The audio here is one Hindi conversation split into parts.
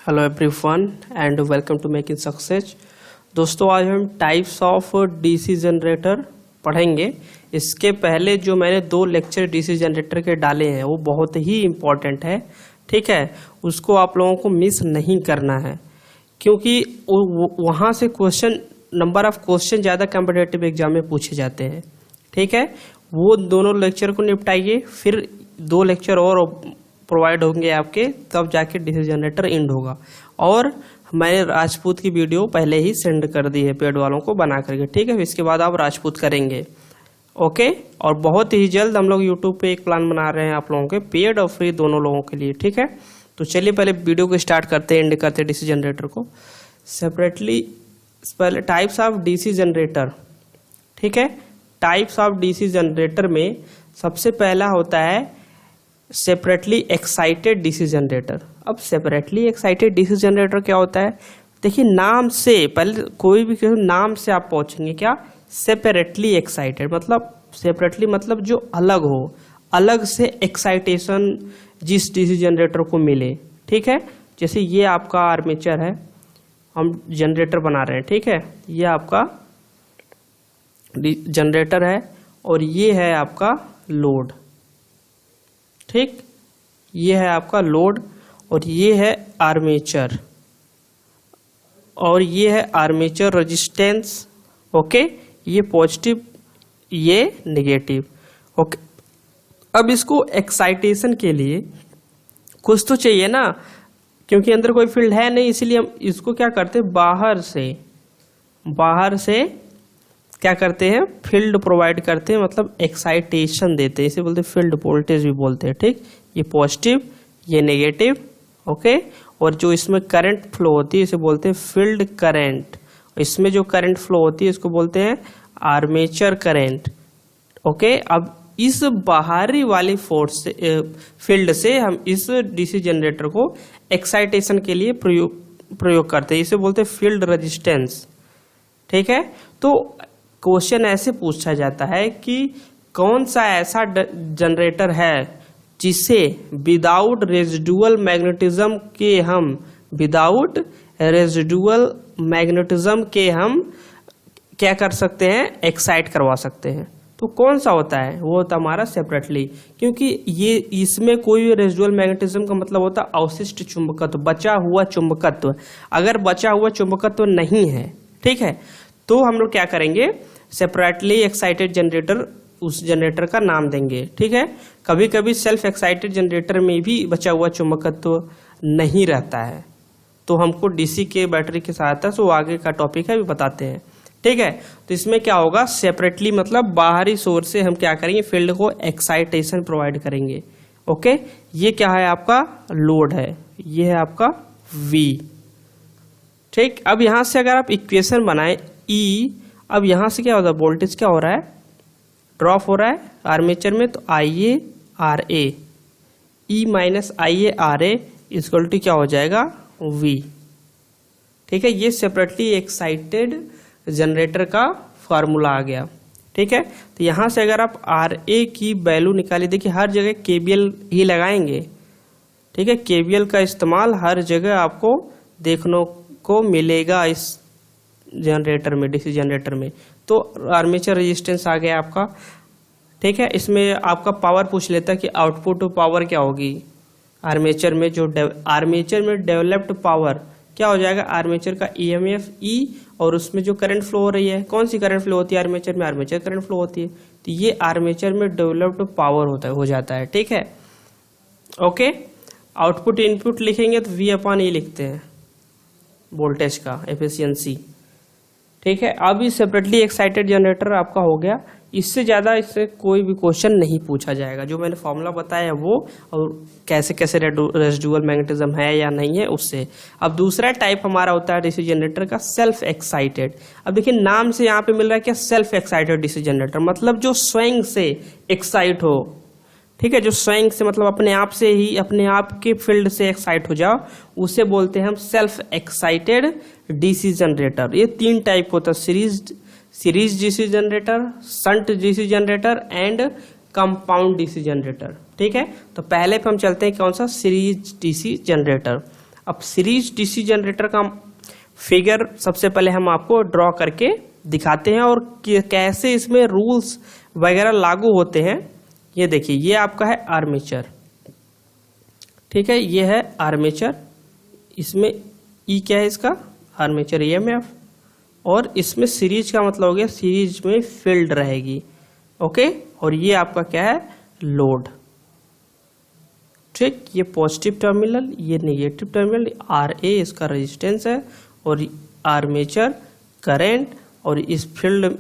Hello everyone and welcome to making success. दोस्तों आज हम टाइप्स ऑफ डीसी जनरेटर पढ़ेंगे। इसके पहले जो मैंने 2 लेक्चर डीसी जनरेटर के डाले हैं वो बहुत ही इम्पोर्टेंट है, ठीक है। उसको आप लोगों को मिस नहीं करना है क्योंकि वहाँ से नंबर ऑफ क्वेश्चन ज़्यादा कॉम्पिटिटिव एग्जाम में पूछे जाते हैं, ठीक है। वो दोनों लेक्चर को निपटाइए, फिर 2 लेक्चर और प्रोवाइड होंगे आपके, तब जाके डीसी जनरेटर एंड होगा। और मैंने राजपूत की वीडियो पहले ही सेंड कर दी है पेड वालों को बना करके, ठीक है। इसके बाद आप राजपूत करेंगे, ओके। और बहुत ही जल्द हम लोग यूट्यूब पे एक प्लान बना रहे हैं आप लोगों के, पेड और फ्री दोनों लोगों के लिए, ठीक है। तो चलिए पहले वीडियो को स्टार्ट करते हैं, एंड करते हैं डीसी जनरेटर को सेपरेटली। पहले टाइप्स ऑफ डीसी जनरेटर, ठीक है। टाइप्स ऑफ डीसी जनरेटर में सबसे पहला होता है सेपरेटली एक्साइटेड डीसी जनरेटर। अब सेपरेटली एक्साइटेड डीसी जनरेटर क्या होता है? देखिए नाम से, पहले कोई भी नाम से आप पूछेंगे क्या, सेपरेटली एक्साइटेड मतलब सेपरेटली मतलब जो अलग हो, अलग से एक्साइटेशन जिस डीसी जनरेटर को मिले, ठीक है। जैसे ये आपका आर्मेचर है, हम जनरेटर बना रहे हैं, ठीक है। ये आपका जनरेटर है और ये है आपका लोड, ठीक। ये है आपका लोड और ये है आर्मेचर, और ये है आर्मेचर रेजिस्टेंस, ओके। ये पॉजिटिव, ये नेगेटिव, ओके। अब इसको एक्साइटेशन के लिए कुछ तो चाहिए ना, क्योंकि अंदर कोई फील्ड है नहीं, इसीलिए हम इसको क्या करते हैं, बाहर से क्या करते हैं, फील्ड प्रोवाइड करते हैं, मतलब एक्साइटेशन देते हैं, इसे बोलते हैं फील्ड वोल्टेज भी बोलते हैं, ठीक। ये पॉजिटिव, ये नेगेटिव, ओके। और जो इसमें करंट फ्लो होती है इसे बोलते हैं फील्ड करंट। इसमें जो करंट फ्लो होती है इसको बोलते हैं आर्मेचर करंट, ओके। अब इस बाहरी वाली फोर्स से, फील्ड से हम इस डीसी जनरेटर को एक्साइटेशन के लिए प्रयोग करते हैं, इसे बोलते हैं फील्ड रेजिस्टेंस, ठीक है। तो क्वेश्चन ऐसे पूछा जाता है कि कौन सा ऐसा जनरेटर है जिसे विदाउट रेजिडुअल मैग्नेटिज्म के हम क्या कर सकते हैं, एक्साइट करवा सकते हैं। तो कौन सा होता है, वो होता हमारा सेपरेटली, क्योंकि ये इसमें कोई भी रेजिडुअल मैग्नेटिज्म का मतलब होता है अवशिष्ट चुंबकत्व, बचा हुआ चुंबकत्व। अगर बचा हुआ चुंबकत्व नहीं है, ठीक है, तो हम लोग क्या करेंगे, सेपरेटली एक्साइटेड जनरेटर, उस जनरेटर का नाम देंगे, ठीक है। कभी कभी सेल्फ एक्साइटेड जनरेटर में भी बचा हुआ चुंबकत्व नहीं रहता है, तो हमको डीसी के बैटरी की सहायता से, वो आगे का टॉपिक है, भी बताते हैं, ठीक है। तो इसमें क्या होगा, सेपरेटली मतलब बाहरी सोर्स से हम क्या करेंगे, फील्ड को एक्साइटेशन प्रोवाइड करेंगे, ओके। ये क्या है, आपका लोड है, ये है आपका V, ठीक। अब यहां से अगर आप इक्वेशन बनाए E, अब यहां से क्या होता है, वोल्टेज क्या हो रहा है, ड्रॉप हो रहा है आर्मेचर में, तो IaRa, E minus IaRa equal to क्या हो जाएगा, V, ठीक है। ये सेपरेटली एक्साइटेड जनरेटर का फॉर्मूला आ गया, ठीक है। तो यहां से अगर आप Ra की वैल्यू निकालिए, देखिए हर जगह KVL ही लगाएंगे, ठीक है। KVL का इस्तेमाल हर जगह आपको देखने को मिलेगा इस जनरेटर में, डीसी जनरेटर में। तो आर्मेचर रेजिस्टेंस आ गया आपका, ठीक है। इसमें आपका पावर पूछ लेता है कि आउटपुट पावर क्या होगी आर्मेचर में, जो आर्मेचर में डेवलप्ड पावर क्या हो जाएगा, आर्मेचर का EMF E, और उसमें जो करंट फ्लो हो रही है, कौन सी करंट फ्लो होती है आर्मेचर में, आर्मेचर करंट फ्लो होती है, तो ये आर्मेचर में डेवलप्ड पावर हो जाता है, ठीक है, ओके। आउटपुट इनपुट लिखेंगे तो V/E लिखते हैं, वोल्टेज का एफिशिएंसी, ठीक है। अभी सेपरेटली एक्साइटेड जनरेटर आपका हो गया। इससे ज़्यादा इससे कोई भी क्वेश्चन नहीं पूछा जाएगा, जो मैंने फॉर्मूला बताया वो, और कैसे कैसे रेजिडुअल मैग्नेटिज्म है या नहीं है उससे। अब दूसरा टाइप हमारा होता है डीसी जनरेटर का सेल्फ एक्साइटेड। अब देखिए नाम से यहाँ पे मिल रहा है क्या, सेल्फ एक्साइटेड डीसी जनरेटर, मतलब जो स्वयं से एक्साइट हो, ठीक है। जो स्वयं से मतलब अपने आप से ही, अपने आप के फील्ड से एक्साइट हो जाओ, उसे बोलते हैं हम सेल्फ एक्साइटेड डीसी जनरेटर। ये 3 टाइप होता है, series DC generator, shunt DC generator and compound DC generator, ठीक है। तो पहले पे हम चलते हैं कौन सा, सीरीज डीसी जनरेटर। अब सीरीज डीसी जनरेटर का फिगर सबसे पहले हम आपको ड्रॉ करके दिखाते हैं और कैसे इसमें रूल्स वगैरह लागू होते हैं। ये देखिए, ये आपका है आर्मेचर, ठीक है, ये है आर्मेचर, इसमें ई क्या है इसका, आर्मेचर ईएमएफ, और इसमें सीरीज का मतलब हो गया सीरीज में फील्ड रहेगी, ओके। और ये आपका क्या है, लोड, ठीक। ये पॉजिटिव टर्मिनल, ये नेगेटिव टर्मिनल, आर ए इसका रेजिस्टेंस है, और आर्मेचर करंट, और इस फील्ड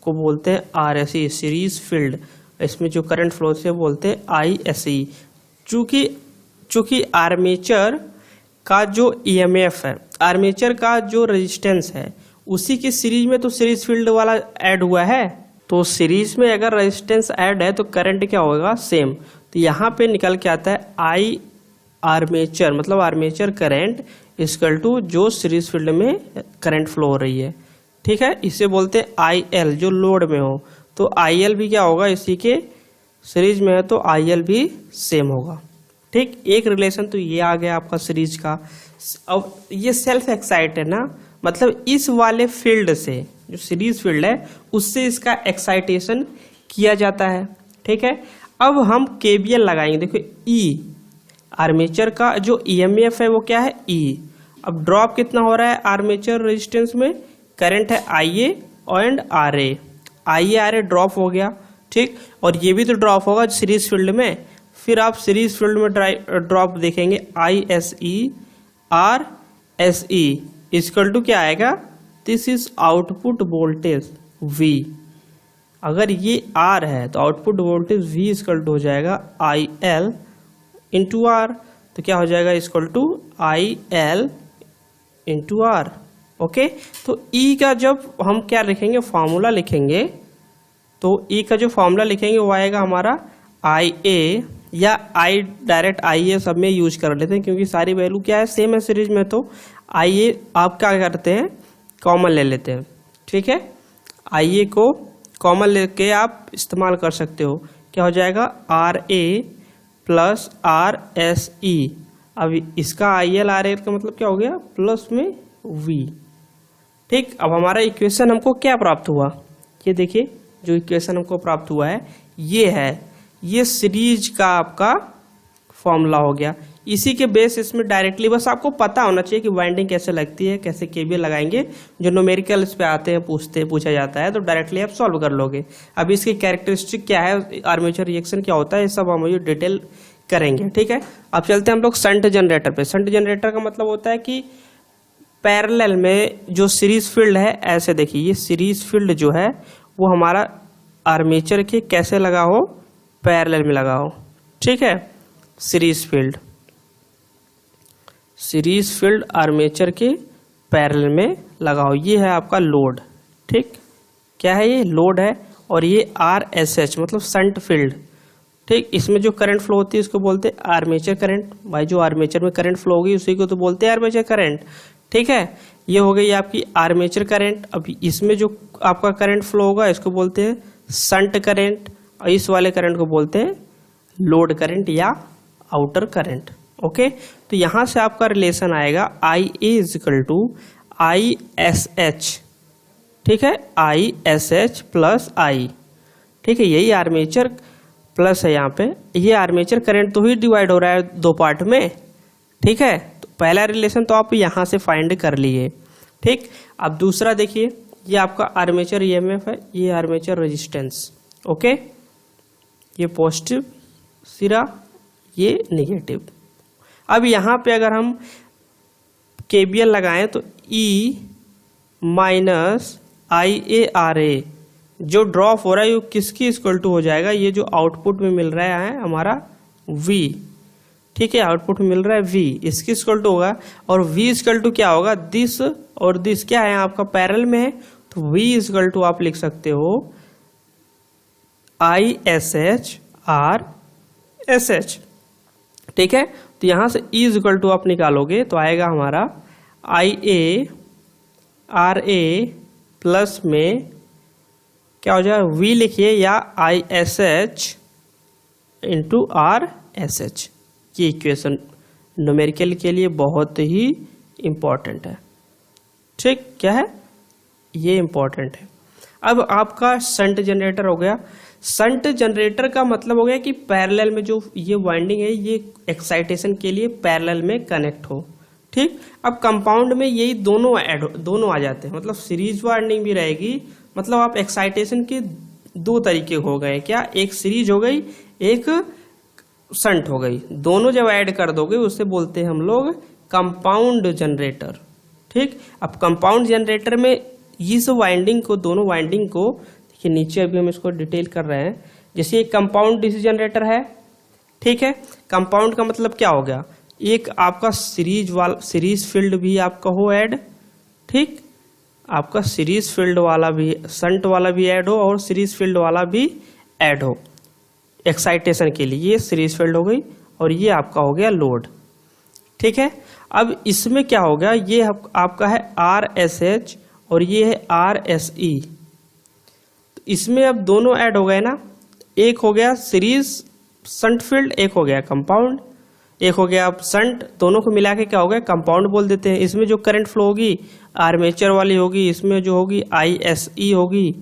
को बोलते हैं are S E, series field. इसमें जो करंट फ्लो से बोलते हैं आई एस ई। चूंकि आर्मेचर का जो ईएमएफ है, आर्मेचर का जो रेजिस्टेंस है, उसी की सीरीज में तो सीरीज फील्ड वाला ऐड हुआ है, तो सीरीज में अगर रेजिस्टेंस ऐड है तो करंट क्या होगा, सेम। तो यहाँ पे निकल के आता है आई आर्मेचर, मतलब आर्मेचर करंट इक्वल टू जो सीरीज फील्ड में करंट फ्लो हो रही है, ठीक है। इसे बोलते हैं आई एल, जो लोड में हो, तो आई एल भी क्या होगा, इसी के सीरीज में है तो आई एल भी सेम होगा, ठीक। एक रिलेशन तो ये आ गया आपका सीरीज का। अब ये सेल्फ एक्साइट है ना, मतलब इस वाले फील्ड से, जो सीरीज फील्ड है, उससे इसका एक्साइटेशन किया जाता है, ठीक है। अब हम केवीएल लगाएंगे, देखो ई, आर्मेचर का जो ईएमएफ है वो क्या है, ई। अब ड्रॉप कितना हो रहा है आर्मेचर रेजिस्टेंस में, करंट है I A and R A, I A R A drop हो गया, ठीक। और ये भी तो ड्रॉप होगा सीरीज फील्ड में, फिर आप सीरीज फील्ड में ड्रॉप देखेंगे, I S E R S E equal to क्या आएगा, this is output voltage V. अगर ये आर है तो output voltage V equal to हो जाएगा आई एल इंटू आर, तो क्या हो जाएगा, equal to I L into R, okay. तो ई का जब हम क्या लिखेंगे, फॉर्मूला लिखेंगे, तो ई का जो फॉर्मूला लिखेंगे वो आएगा हमारा आई ए, या आई डायरेक्ट आई ए सब में यूज कर लेते हैं, क्योंकि सारी वैल्यू क्या है, सेम है सीरीज में, तो आई ए आप क्या करते हैं, कॉमन ले लेते हैं, ठीक है। आई ए को कॉमन लेके आप इस्तेमाल कर सकते हो, क्या हो जाएगा, R A plus R S E. अब इसका आई एल आर एल का मतलब क्या हो गया, प्लस में वी, ठीक। अब हमारा इक्वेशन हमको क्या प्राप्त हुआ, ये देखिए, जो इक्वेशन हमको प्राप्त हुआ है ये है, ये सीरीज का आपका फॉर्मूला हो गया। इसी के बेस में डायरेक्टली बस आपको पता होना चाहिए कि वाइंडिंग कैसे लगती है, कैसे केवीएल लगाएंगे, जो न्यूमेरिकल्स पे आते हैं, पूछा जाता है, तो डायरेक्टली आप सॉल्व कर लोगे। अब इसकी कैरेक्टरिस्टिक क्या है, आर्मेचर रिएक्शन क्या होता है, ये सब हम डिटेल करेंगे, ठीक है। अब चलते हैं हम लोग शंट जनरेटर पे। शंट जनरेटर का मतलब होता है कि पैरेलल में जो सीरीज फील्ड है, ऐसे देखिए, ये सीरीज फील्ड जो है वो हमारा आर्मेचर के कैसे लगा हो, पैरेलल में लगा हो, ठीक है। सीरीज फील्ड आर्मेचर के पैरेलल में लगा हो, ये है आपका लोड, ठीक। क्या है, ये लोड है, और ये आर एस एच मतलब शंट फील्ड, ठीक। इसमें जो करंट फ्लो होती है उसको बोलते हैं आर्मेचर करंट, भाई जो आर्मेचर में करंट फ्लो होगी उसी को तो बोलते हैं आर्मेचर करंट, ठीक है। ये हो गई आपकी आर्मेचर करंट। अब इसमें जो आपका करंट फ्लो होगा इसको बोलते हैं शंट करंट, और इस वाले करंट को बोलते हैं लोड करंट या आउटर करंट, ओके। तो यहां से आपका रिलेशन आएगा I A is equal to I S H, ठीक है, I S H plus I, ठीक है। यही आर्मेचर प्लस है, यहाँ पे ये आर्मेचर करंट तो ही डिवाइड हो रहा है दो पार्ट में, ठीक है। तो पहला रिलेशन तो आप यहाँ से फाइंड कर लिए, ठीक। अब दूसरा देखिए, ये आपका आर्मेचर ईएमएफ है, ये आर्मेचर रेजिस्टेंस, ओके। ये पॉजिटिव सिरा, ये नेगेटिव। अब यहाँ पे अगर हम केवीएल लगाएं तो E minus I A R ए, जो ड्रॉप हो रहा है वो किसकी इक्वल टू हो जाएगा, ये जो आउटपुट में मिल रहा है हमारा V, ठीक है, आउटपुट में मिल रहा है V, इसकी इक्वल टू होगा, और V इक्वल टू क्या होगा, दिस, और दिस क्या है आपका पैरेलल में है, तो V इक्वल टू आप लिख सकते हो आई S H R S H, ठीक है। तो यहां से E इक्वल टू आप निकालोगे तो आएगा हमारा आई ए आर ए प्लस में क्या हो जाएगा, V लिखिए, या आई S H into R S H, ये इक्वेशन न्यूमेरिकल के लिए बहुत ही इम्पोर्टेंट है। ठीक, क्या है ये इम्पोर्टेंट है। अब आपका शंट जनरेटर हो गया। शंट जनरेटर का मतलब हो गया कि पैरेलल में जो ये वाइंडिंग है ये एक्साइटेशन के लिए पैरेलल में कनेक्ट हो। ठीक, अब कंपाउंड में यही दोनों आ जाते हैं, मतलब सीरीज वाइंडिंग भी रहेगी, मतलब आप एक्साइटेशन के दो तरीके हो गए, क्या, एक सीरीज हो गई, एक शंट हो गई, दोनों जब ऐड कर दोगे उससे बोलते हैं हम लोग कंपाउंड जनरेटर। ठीक, अब कंपाउंड जनरेटर में इस वाइंडिंग को, दोनों वाइंडिंग को देखिए, नीचे अभी हम इसको डिटेल कर रहे हैं। जैसे एक कंपाउंड डीसी जनरेटर है, ठीक है, कंपाउंड का मतलब क्या हो गया, एक आपका सीरीज फील्ड भी आपका हो ऐड, ठीक, आपका सीरीज फील्ड वाला भी, शंट वाला भी ऐड हो और सीरीज फील्ड वाला भी ऐड हो एक्साइटेशन के लिए। ये सीरीज फील्ड हो गई और ये आपका हो गया लोड। ठीक है, अब इसमें क्या हो गया, ये आपका है RSH और ये है RSE। तो इसमें अब दोनों ऐड हो गए ना, एक हो गया सीरीज शंट फील्ड, एक हो गया कंपाउंड, एक हो गया अब शंट, दोनों को मिला के क्या हो गया कंपाउंड बोल देते हैं। इसमें जो करंट फ्लो होगी आर्मेचर वाली होगी, इसमें जो होगी ISE होगी,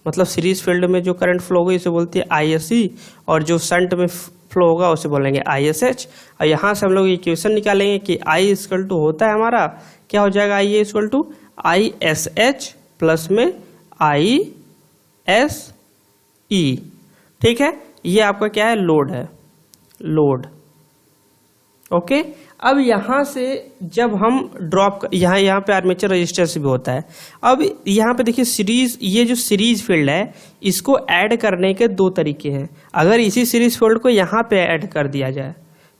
मतलब सीरीज फील्ड में जो करंट फ्लो होगी इसे बोलती है ISE, और जो शंट में फ्लो होगा उसे बोलेंगे ISH। और यहाँ से हम लोग इक्वेशन निकालेंगे कि I इक्वल टू होता है हमारा, क्या हो जाएगा, I equal to ISH plus में ISE। ठीक है, ये आपका क्या है, लोड है, लोड। ओके, अब यहाँ से जब हम ड्रॉप, यहाँ पे आर्मेचर रेजिस्टेंस भी होता है। अब यहाँ पे देखिए सीरीज, ये जो सीरीज फील्ड है इसको ऐड करने के दो तरीके हैं। अगर इसी सीरीज फील्ड को यहाँ पे ऐड कर दिया जाए,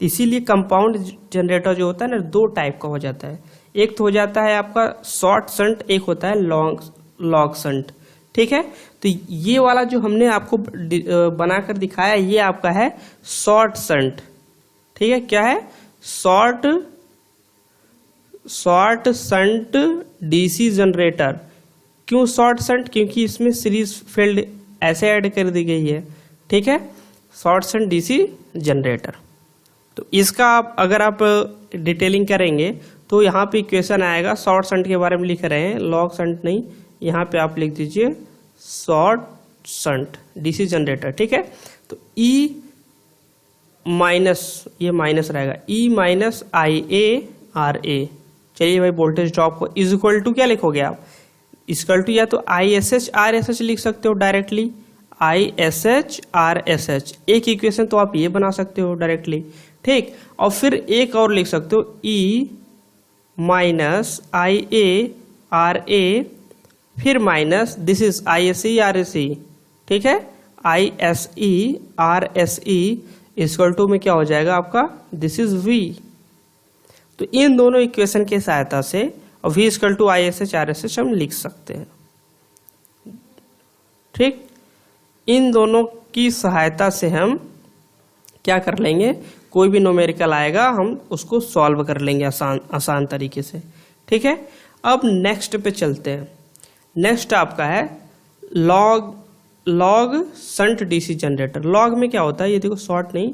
इसीलिए कंपाउंड जनरेटर जो होता है ना दो टाइप का हो जाता है। एक तो हो जाता है आपका शॉर्ट शंट, एक होता है लॉन्ग शंट। ठीक है, तो ये वाला जो हमने आपको बनाकर दिखाया ये आपका है शॉर्ट शंट। ठीक है, क्या है, शॉर्ट शंट डीसी जनरेटर। क्यों शॉर्ट शंट, क्योंकि इसमें सीरीज फील्ड ऐसे ऐड कर दी गई है। ठीक है, शॉर्ट शंट डीसी जनरेटर। तो इसका आप अगर आप डिटेलिंग करेंगे तो यहाँ पे इक्वेशन आएगा, शॉर्ट शंट के बारे में लिख रहे हैं, लॉन्ग शंट नहीं, यहाँ पे आप लिख दीजिए शॉर्ट शंट डीसी जनरेटर। ठीक है, तो E माइनस, ये माइनस रहेगा, E माइनस IaRa। चलिए भाई, वोल्टेज ड्रॉप को इज इक्वल टू क्या लिखोगे आप, इक्वल टू या तो ISH RSH लिख सकते हो डायरेक्टली, ISH RSH। एक इक्वेशन तो आप ये बना सकते हो डायरेक्टली। ठीक, और फिर एक और लिख सकते हो E माइनस IaRa, फिर minus this is ISE RSE। ठीक है, ISE RSE इक्वल टू में क्या हो जाएगा आपका, दिस इज V। तो इन दोनों इक्वेशन के सहायता से और V equal to ISH RSH हम लिख सकते हैं। ठीक, इन दोनों की सहायता से हम क्या कर लेंगे, कोई भी न्यूमेरिकल आएगा हम उसको सॉल्व कर लेंगे आसान तरीके से। ठीक है, अब नेक्स्ट पे चलते हैं। नेक्स्ट आपका है log shunt DC generator. Log में क्या होता है, ये देखो शॉर्ट नहीं,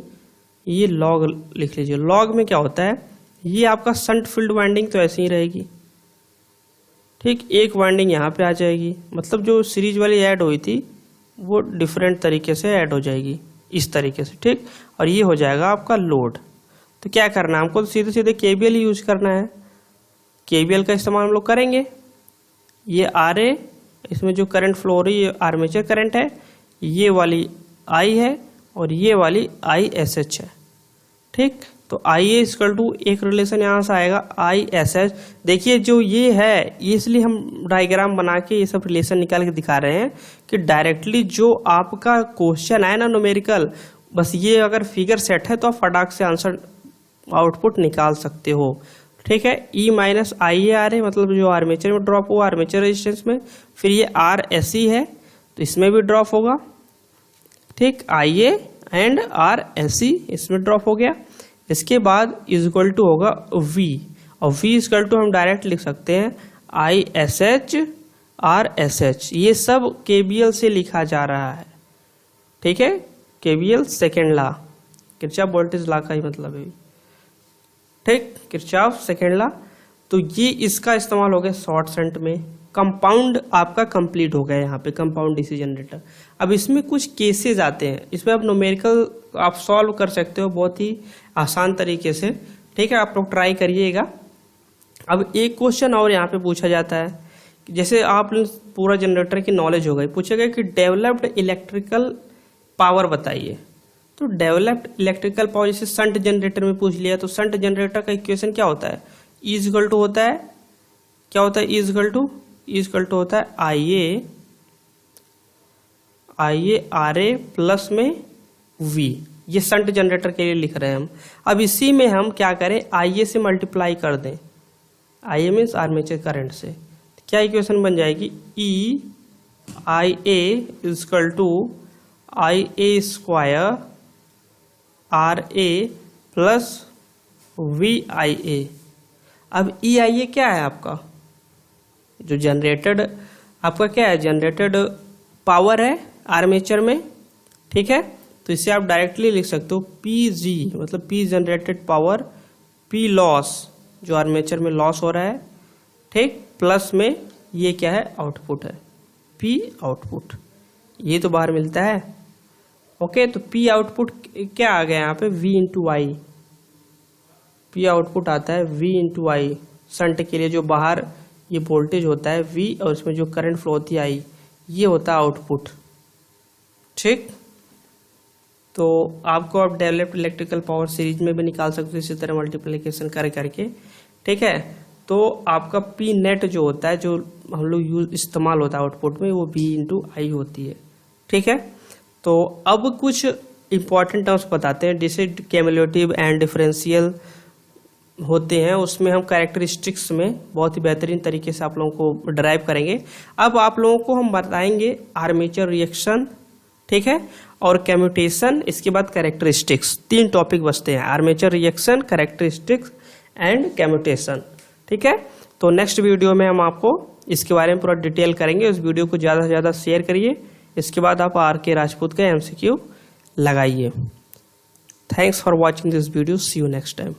ये लॉग लिख लीजिए। लॉग में क्या होता है, ये आपका शंट फील्ड वाइंडिंग तो ऐसे ही रहेगी। ठीक, एक वाइंडिंग यहाँ पे आ जाएगी, मतलब जो सीरीज वाली ऐड हुई थी वो डिफरेंट तरीके से ऐड हो जाएगी इस तरीके से। ठीक, और ये हो जाएगा आपका लोड। तो क्या करना है हमको, तो सीधे सीधे KVL यूज करना है। KVL का इस्तेमाल हम लोग करेंगे। ये RA, इसमें जो करंट फ्लो हो रही है आर्मेचर करंट है, ये वाली I है और ये वाली ISH है। ठीक, तो IA इक्वल टू एक रिलेशन यहाँ से आएगा ISH। देखिए जो ये है, ये इसलिए हम डायग्राम बना के ये सब रिलेशन निकाल के दिखा रहे हैं कि डायरेक्टली जो आपका क्वेश्चन है ना न्यूमेरिकल, बस ये अगर फिगर सेट है तो आप फटाक से आंसर आउटपुट निकाल सकते हो। ठीक है, E माइनस IaRa मतलब जो आर्मेचर में ड्रॉप हुआ आर्मेचर रेजिस्टेंस में, फिर ये RSE है तो इसमें भी ड्रॉप होगा। ठीक, IA एंड RSE इसमें ड्रॉप हो गया। इसके बाद इज इक्वल टू होगा V, और V इक्वल टू हम डायरेक्ट लिख सकते हैं ISH RSH। ये सब KVL से लिखा जा रहा है। ठीक है, KVL second law, Kirchhoff voltage law का ही मतलब है। ठीक, किरचॉफ सेकेंड लॉ। तो ये इसका इस्तेमाल हो गया शॉर्ट शंट में। कंपाउंड आपका कंप्लीट हो गया यहाँ पे, कंपाउंड डीसी जनरेटर। अब इसमें कुछ केसेस आते हैं, इसमें आप न्यूमेरिकल आप सॉल्व कर सकते हो बहुत ही आसान तरीके से। ठीक है, आप लोग ट्राई करिएगा। अब एक क्वेश्चन और यहाँ पे पूछा जाता है, जैसे आप पूरा जनरेटर की नॉलेज हो गई, पूछेगा कि डेवलप्ड इलेक्ट्रिकल पावर बताइए। तो डेवलप्ड इलेक्ट्रिकल पावर जैसे शंट जनरेटर में पूछ लिया, तो शंट जनरेटर का इक्वेशन क्या होता है, इज इक्वल टू होता है, क्या होता है, इज इक्वल टू होता है I A R A plus में वी। ये शंट जनरेटर के लिए लिख रहे हैं हम। अब इसी में हम क्या करें, आई ए से मल्टीप्लाई कर दें, I A means armature current से, क्या इक्वेशन बन जाएगी, E I A equal to I A square R A plus V I A. अब ई आई ए क्या है आपका, जो जनरेटेड आपका क्या है, जनरेटेड पावर है आर्मेचर में। ठीक है, तो इसे आप डायरेक्टली लिख सकते हो पी जी, मतलब P generated power, P loss जो आर्मेचर में लॉस हो रहा है, ठीक, प्लस में ये क्या है, आउटपुट है, पी आउटपुट, ये तो बाहर मिलता है। ओके, तो पी आउटपुट क्या आ गया यहाँ पे, V into I. P output आता है वी इंटू आई, शंट के लिए जो बाहर ये वोल्टेज होता है वी, और इसमें जो करंट फ्लो होती है आई, ये होता है आउटपुट। ठीक, तो आपको आप डेवलप्ड इलेक्ट्रिकल पावर सीरीज में भी निकाल सकते हो इसी तरह मल्टीप्लिकेशन कर करके। ठीक है, तो आपका पी नेट जो होता है, जो हम लोग यूज इस्तेमाल होता है आउटपुट में, वो वी इंटू आई होती है। ठीक है, तो अब कुछ इंपॉर्टेंट टर्म्स बताते हैं, जैसे क्यूमुलेटिव एंड डिफरेंशियल होते हैं, उसमें हम कैरेक्टरिस्टिक्स में बहुत ही बेहतरीन तरीके से आप लोगों को ड्राइव करेंगे। अब आप लोगों को हम बताएंगे आर्मेचर रिएक्शन, ठीक है, और कम्यूटेशन, इसके बाद कैरेक्टरिस्टिक्स। 3 टॉपिक बचते हैं, armature reaction, characteristics and commutation. ठीक है, तो नेक्स्ट वीडियो में हम आपको इसके बारे में पूरा डिटेल करेंगे। उस वीडियो को ज़्यादा से ज़्यादा शेयर करिए। इसके बाद आप RK राजपूत का MCQ लगाइए। Thanks for watching this video, see you next time.